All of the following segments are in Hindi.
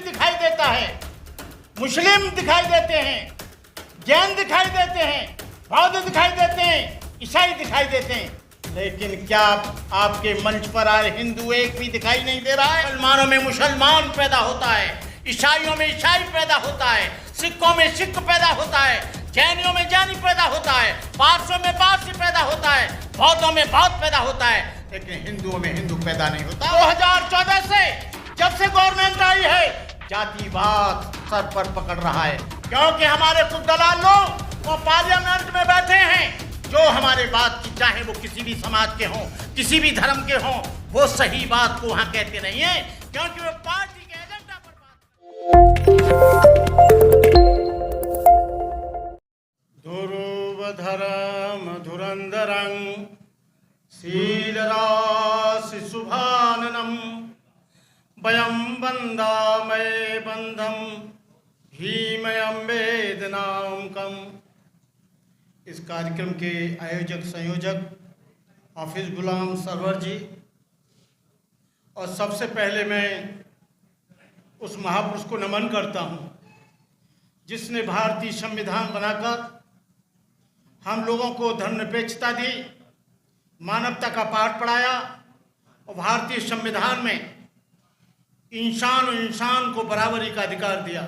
दिखाई देता है, मुस्लिम दिखाई देते हैं, जैन दिखाई देते हैं, बौद्ध दिखाई देते हैं, ईसाई दिखाई देते हैं, लेकिन क्या आपके मंच पर आए हिंदू एक भी दिखाई नहीं दे रहा है? मुसलमानों में मुसलमान पैदा होता है, ईसाइयों में ईसाई पैदा होता है, सिखों में सिख पैदा होता है, जैनियों में जैनी पैदा होता है, पारसियों में पारसी पैदा होता है, बौद्धों में बौद्ध पैदा होता है, लेकिन हिंदुओं में हिंदू पैदा नहीं होता। 2014 से जब से गवर्नमेंट आई है, जातिवाद सर पर पकड़ रहा है, क्योंकि हमारे कुछ दलाल लोग वो पार्लियामेंट में बैठे हैं जो हमारे बात की, चाहे वो किसी भी समाज के हों, किसी भी धर्म के हों, वो सही बात को वहां कहते नहीं है, क्योंकि वो पार्टी के एजेंडा पर बात। ध्रुवधरम धुरंधरं शीलराशि शुभाननम वयं वंदामहे बंधम भीमयं वेदनाकम्। इस कार्यक्रम के आयोजक संयोजक हाफिज गुलाम सरवर जी, और सबसे पहले मैं उस महापुरुष को नमन करता हूँ जिसने भारतीय संविधान बनाकर हम लोगों को धर्मनिरपेक्षता दी, मानवता का पाठ पढ़ाया, और भारतीय संविधान में इंसान को बराबरी का अधिकार दिया।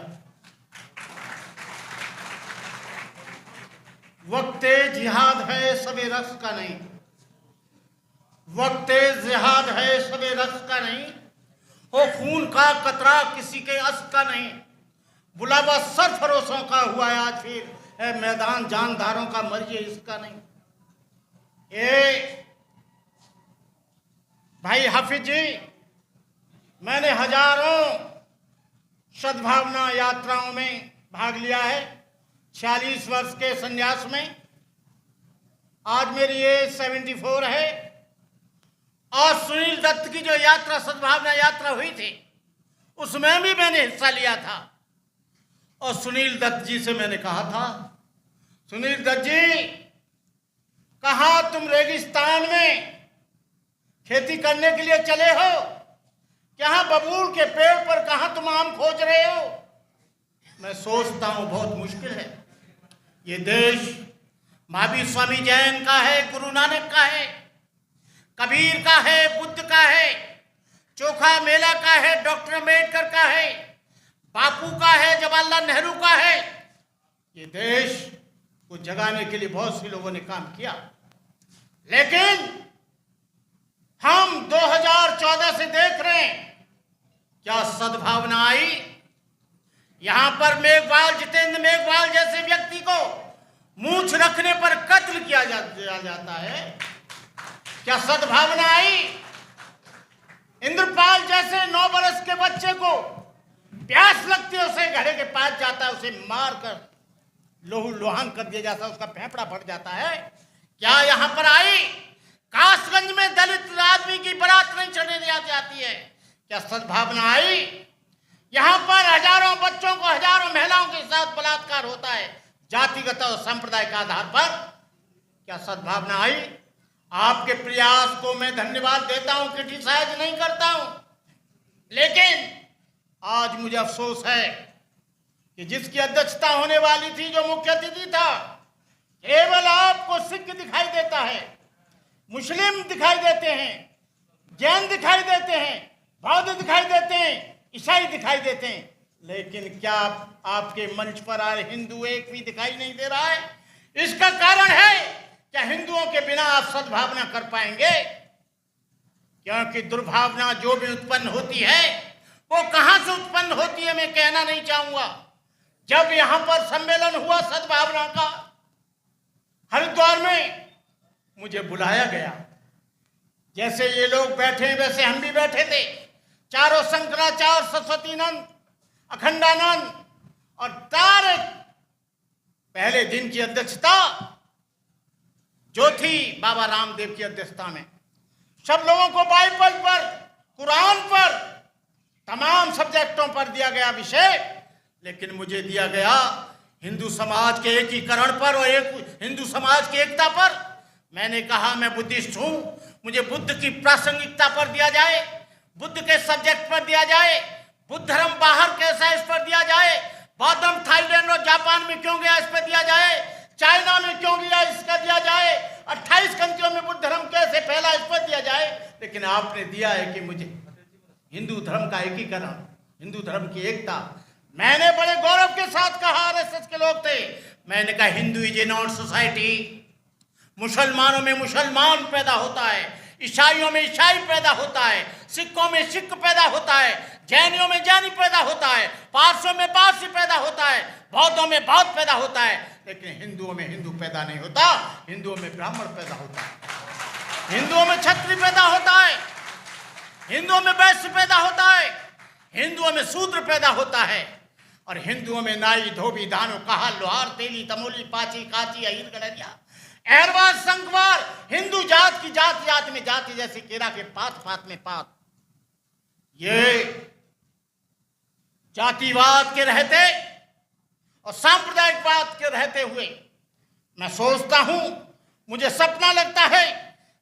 वक्त जिहाद है सबे रस का नहीं, वक्त जिहाद है सबे रस का नहीं, हो खून का कतरा किसी के अस का नहीं, बुलावा सरफरोशों का हुआ है आज फिर, है मैदान जानदारों का मर्जी इसका नहीं। भाई हाफिज जी, मैंने हजारों सद्भावना यात्राओं में भाग लिया है 46 वर्ष के संन्यास में। आज मेरी एज 74 है, और सुनील दत्त की जो यात्रा सद्भावना यात्रा हुई थी उसमें भी मैंने हिस्सा लिया था, और सुनील दत्त जी से मैंने कहा था, सुनील दत्त जी, कहाँ तुम रेगिस्तान में खेती करने के लिए चले हो, यहाँ बबूल के पेड़ पर कहाँ तुम आम खोज रहे हो? मैं सोचता हूँ बहुत मुश्किल है। ये देश महावीर स्वामी जैन का है, गुरु नानक का है, कबीर का है, बुद्ध का है, चोखा मेला का है, डॉक्टर अम्बेडकर का है, बापू का है, जवाहरलाल नेहरू का है। ये देश को जगाने के लिए बहुत से लोगों ने काम किया, लेकिन हम 2014 से देख रहे हैं क्या सद्भावना आई। यहां पर मेघवाल, जितेंद्र मेघवाल जैसे व्यक्ति को मूंछ रखने पर कत्ल किया जाता है। क्या सद्भावना आई? इंद्रपाल जैसे 9 बरस के बच्चे को प्यास लगती है, उसे घड़े के पास जाता है, उसे मार कर लोहू लोहान कर दिया जाता है, उसका फेफड़ा फट जाता है। क्या यहां पर आई? कासगंज में दलित आदमी की बारात नहीं चढ़ने दी जाती है, क्या सद्भावना आई? यहां पर हजारों बच्चों को, हजारों महिलाओं के साथ बलात्कार होता है जातिगत और संप्रदाय के आधार पर, क्या सद्भावना आई? आपके प्रयास को मैं धन्यवाद देता हूं, क्रिटिसाइज नहीं करता हूं, लेकिन आज मुझे अफसोस है कि जिसकी अध्यक्षता होने वाली थी, जो मुख्य अतिथि था, केवल आपको सिख दिखाई देता है, मुस्लिम दिखाई देते हैं, जैन दिखाई देते हैं, बौद्ध दिखाई देते हैं, ईसाई दिखाई देते हैं, लेकिन क्या आपके मंच पर आए हिंदू एक भी दिखाई नहीं दे रहा है? इसका कारण है क्या हिंदुओं के बिना आप सद्भावना कर पाएंगे? क्योंकि दुर्भावना जो भी उत्पन्न होती है वो कहां से उत्पन्न होती है मैं कहना नहीं चाहूंगा। जब यहां पर सम्मेलन हुआ सद्भावना का हरिद्वार में, मुझे बुलाया गया, जैसे ये लोग बैठे वैसे हम भी बैठे थे, चारों शंकराचार्य, सरस्वतीनंद, अखंडानंद और तारे। पहले दिन की अध्यक्षता जो थी बाबा रामदेव की अध्यक्षता में, सब लोगों को बाइबल पर, कुरान पर, तमाम सब्जेक्टों पर दिया गया विषय, लेकिन मुझे दिया गया हिंदू समाज के एकीकरण पर और एक हिंदू समाज की एकता पर। मैंने कहा मैं बुद्धिस्ट हूं, मुझे बुद्ध की प्रासंगिकता पर दिया जाए, बुद्ध के सब्जेक्ट पर दिया जाए, बुद्ध धर्म बाहर कैसा इस पर दिया जाए, बौद्ध धर्म थाईलैंड और जापान में क्यों गया इस पर दिया जाए, चाइना में क्यों गया इसका दिया जाए, 28 कंट्रियों में बुद्ध धर्म कैसे फैला इस पर दिया जाए। लेकिन आपने दिया है कि मुझे हिंदू धर्म का एकीकरण, हिंदू धर्म की एकता। मैंने बड़े गौरव के साथ कहा, आरएसएस के लोग थे, मैंने कहा Hindu is a not society. मुसलमानों में मुसलमान पैदा होता है, ईसाइयों में ईसाई पैदा होता है, सिखों में सिख पैदा होता है, जैनियों में जैनी पैदा होता है, पारसियों में पारसी पैदा होता है, बौद्धों में बौद्ध पैदा होता है। लेकिन हिंदुओं में हिंदू पैदा नहीं होता, हिंदुओं में ब्राह्मण पैदा होता है, हिंदुओं में क्षत्रिय पैदा होता है, हिंदुओं में वैश्य पैदा होता है, हिंदुओं में शूद्र पैदा होता है, और हिंदुओं में नाई धोबी दानो कहा लोहार तेली तमोली पाची काची अहिर गडरिया एरवार संगवार, हिंदू जात की जात जात में जाति जैसे केरा के पात पात में पात। ये जातिवाद के रहते और सांप्रदायिकवाद के रहते हुए मैं सोचता हूं, मुझे सपना लगता है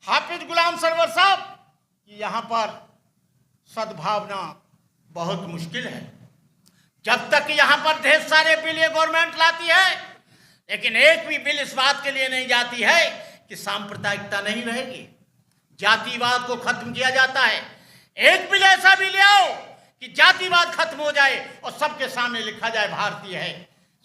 हाफिज गुलाम सरवर साहब कि यहां पर सद्भावना बहुत मुश्किल है। जब तक यहां पर ढेर सारे बिल ये गवर्नमेंट लाती है, लेकिन एक भी बिल इस बात के लिए नहीं जाती है कि सांप्रदायिकता नहीं रहेगी, जातिवाद को खत्म किया जाता है। एक बिल ऐसा भी ले आओ कि जातिवाद खत्म हो जाए और सबके सामने लिखा जाए भारतीय है,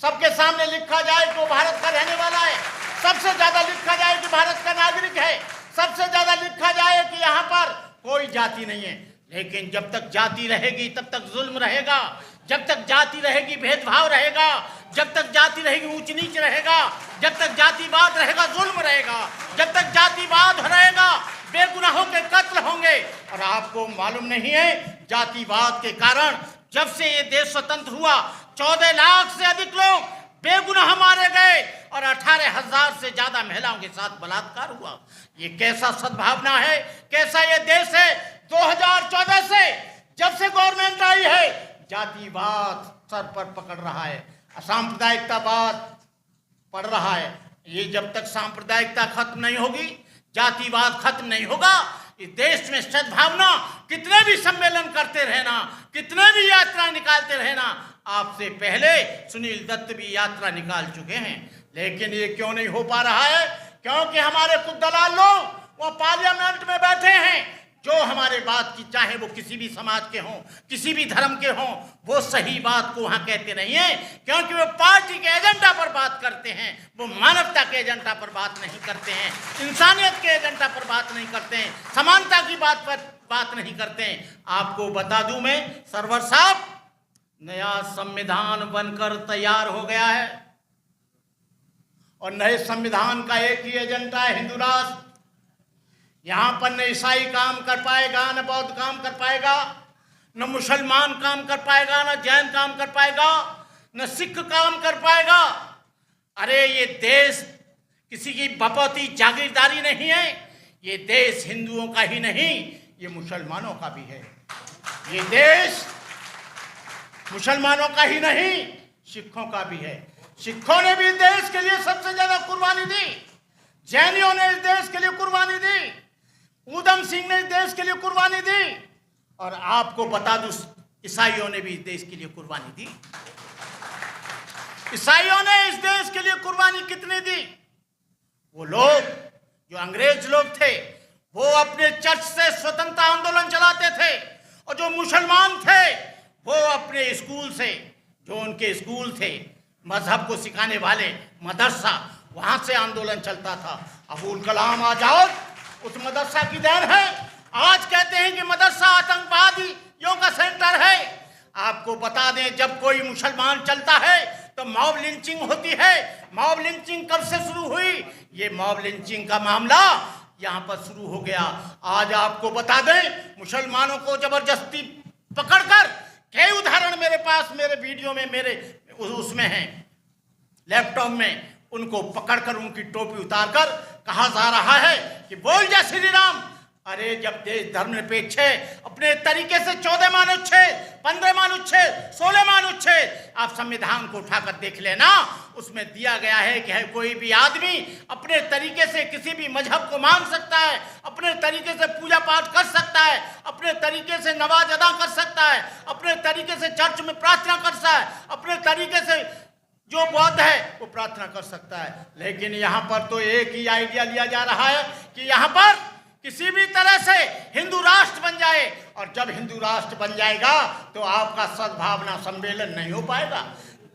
सबके सामने लिखा जाए कि वो भारत का रहने वाला है, सबसे ज्यादा लिखा जाए कि भारत का नागरिक है, सबसे ज्यादा लिखा जाए कि यहाँ पर कोई जाति नहीं है। लेकिन जब तक जाति रहेगी तब तक जुल्म रहेगा, जब तक जाति रहेगी भेदभाव रहेगा, जब तक जाति रहेगी ऊंच नीच रहेगा, जब तक जातिवाद रहेगा जुल्म रहेगा, जब तक जातिवाद रहेगा बेगुनाहों के कत्ल होंगे। और आपको मालूम नहीं है, जातिवाद के कारण जब से ये देश स्वतंत्र हुआ 14 लाख से अधिक लोग बेगुनाह मारे गए और 18,000 से ज्यादा महिलाओं के साथ बलात्कार हुआ। ये कैसा सद्भावना है, कैसा ये देश है। 2014 से जब से गवर्नमेंट आई है, जातिवाद सर पर पकड़ रहा है, असांप्रदायिकतावाद पड़ रहा है। ये जब तक सांप्रदायिकता खत्म नहीं होगी, जातिवाद खत्म नहीं होगा, इस देश में सद्भावना कितने भी सम्मेलन करते रहना, कितने भी यात्रा निकालते रहना, आपसे पहले सुनील दत्त भी यात्रा निकाल चुके हैं। लेकिन ये क्यों नहीं हो पा रहा है? क्योंकि हमारे कुछ दलाल लोग वो पार्लियामेंट में बैठे हैं, जो हमारे बात की, चाहे वो किसी भी समाज के हों, किसी भी धर्म के हों, वो सही बात को वहां कहते नहीं है, क्योंकि वो पार्टी के एजेंडा पर बात करते हैं, वो मानवता के एजेंडा पर बात नहीं करते हैं, इंसानियत के एजेंडा पर बात नहीं करते हैं, समानता की बात पर बात नहीं करते हैं। आपको बता दूं मैं, सरवर साहब, नया संविधान बनकर तैयार हो गया है और नए संविधान का एक ही एजेंडा है, हिंदू राष्ट्र। यहां पर न ईसाई काम कर पाएगा, न बौद्ध काम कर पाएगा, न मुसलमान काम कर पाएगा, न जैन काम कर पाएगा, न सिख काम कर पाएगा। अरे ये देश किसी की बपौती जागीरदारी नहीं है, ये देश हिंदुओं का ही नहीं, ये मुसलमानों का भी है। ये देश मुसलमानों का ही नहीं, सिखों का भी है। सिखों ने भी देश के लिए सबसे ज्यादा कुर्बानी दी, जैनियों ने इस देश के लिए कुर्बानी दी, उधम सिंह ने इस देश के लिए कुर्बानी दी, और आपको बता दूं ईसाइयों ने भी इस देश के लिए कुर्बानी दी। ईसाइयों ने इस देश के लिए कुर्बानी कितनी दी? वो लोग जो अंग्रेज लोग थे, वो अपने चर्च से स्वतंत्रता आंदोलन चलाते थे, और जो मुसलमान थे वो अपने स्कूल से, जो उनके स्कूल थे मजहब को सिखाने वाले मदरसा, वहां से आंदोलन चलता था। अबुल कलाम आजाद उस मदरसा की देन है। आज कहते हैं कि मदरसा आतंकवादियों का सेंटर है। आपको बता दें, जब कोई मुसलमान चलता है तो मॉब लिंचिंग होती है। मॉब लिंचिंग कब से शुरू हुई? ये मॉब लिंचिंग का मामला यहाँ पर शुरू हो गया। आज आपको बता दें, मुसलमानों को जबरदस्ती पकड़कर, कई उदाहरण मेरे पास, मेरे वीडियो में, मेरे उसमें हैं, लैपटॉप में, उनको पकड़कर उनकी टोपी उतारकर कहा जा रहा है कि बोल जय श्री राम। अरे जब देश धर्मनिरपेक्ष है, अपने तरीके से 14 मान उच्छेद, 15 मान उच्छेद, 16 मान उच्छेद, आप संविधान को उठाकर देख लेना, उसमें दिया गया है कि कोई भी आदमी अपने तरीके से किसी भी मजहब को मान सकता है, अपने तरीके से पूजा पाठ कर सकता है, अपने तरीके से नमाज अदा कर सकता है, अपने तरीके से चर्च में प्रार्थना कर सकता है, अपने तरीके से जो बौद्ध है वो प्रार्थना कर सकता है। लेकिन यहाँ पर तो एक ही आइडिया लिया जा रहा है कि यहाँ पर किसी भी तरह से हिंदू राष्ट्र बन जाए, और जब हिंदू राष्ट्र बन जाएगा तो आपका सद्भावना सम्मेलन नहीं हो पाएगा।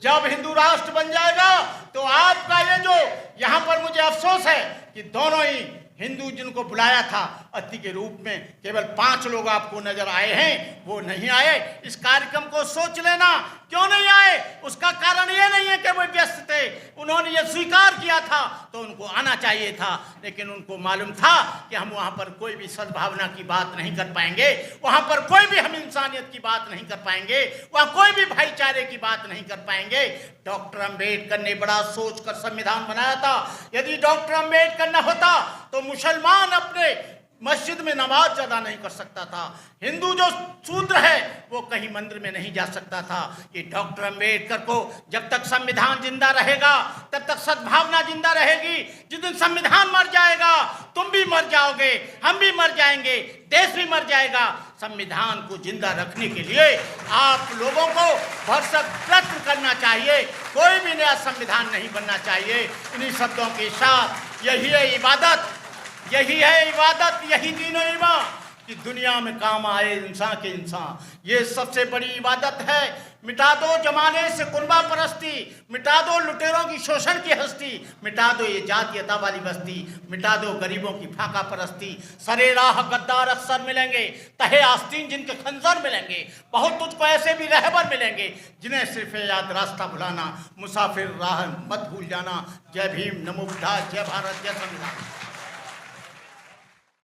जब हिंदू राष्ट्र बन जाएगा तो आपका ये जो यहाँ पर मुझे अफसोस है कि दोनों ही हिंदू जिनको बुलाया था अतिथि के रूप में केवल 5 लोग आपको नजर आए हैं, वो नहीं आए। इस कार्यक्रम को सोच लेना, क्यों नहीं आए? उसका कारण ये नहीं है कि वो व्यस्त थे, उन्होंने ये स्वीकार किया था तो उनको आना चाहिए था, लेकिन उनको मालूम था कि हम वहाँ पर कोई भी सद्भावना की बात नहीं कर पाएंगे, वहाँ पर कोई भी हम इंसानियत की बात नहीं कर पाएंगे, वहाँ कोई भी भाईचारे की बात नहीं कर पाएंगे। डॉक्टर अंबेडकर ने बड़ा सोचकर संविधान बनाया था। यदि डॉक्टर अंबेडकर न होता तो मुसलमान अपने मस्जिद में नमाज अदा नहीं कर सकता था, हिंदू जो शूद्र है वो कहीं मंदिर में नहीं जा सकता था। ये डॉक्टर अंबेडकर को जब तक संविधान जिंदा रहेगा तब तक सद्भावना जिंदा रहेगी। जिस दिन संविधान मर जाएगा तुम भी मर जाओगे, हम भी मर जाएंगे, देश भी मर जाएगा। संविधान को जिंदा रखने के लिए आप लोगों को भरसक प्रयत्न करना चाहिए, कोई भी नया संविधान नहीं बनना चाहिए। इन्हीं शब्दों के साथ यही है इबादत, यही है इबादत, यही दीन और ईमान कि दुनिया में काम आए इंसान के इंसान। ये सबसे बड़ी इबादत है। मिटा दो जमाने से कुर्बा परस्ती, मिटा दो लुटेरों की शोषण की हस्ती, मिटा दो ये जातीयता वाली बस्ती, मिटा दो गरीबों की फाका परस्ती। सरे राह गद्दार अक्सर मिलेंगे, तहे आस्तीन जिनके खंजर मिलेंगे, बहुत तुझको ऐसे भी रहबर मिलेंगे जिन्हें सिर्फ याद रास्ता भुलाना, मुसाफिर राह मत भूल जाना। जय भीम, नमो बुद्धाय, जय भारत, जय संविधान।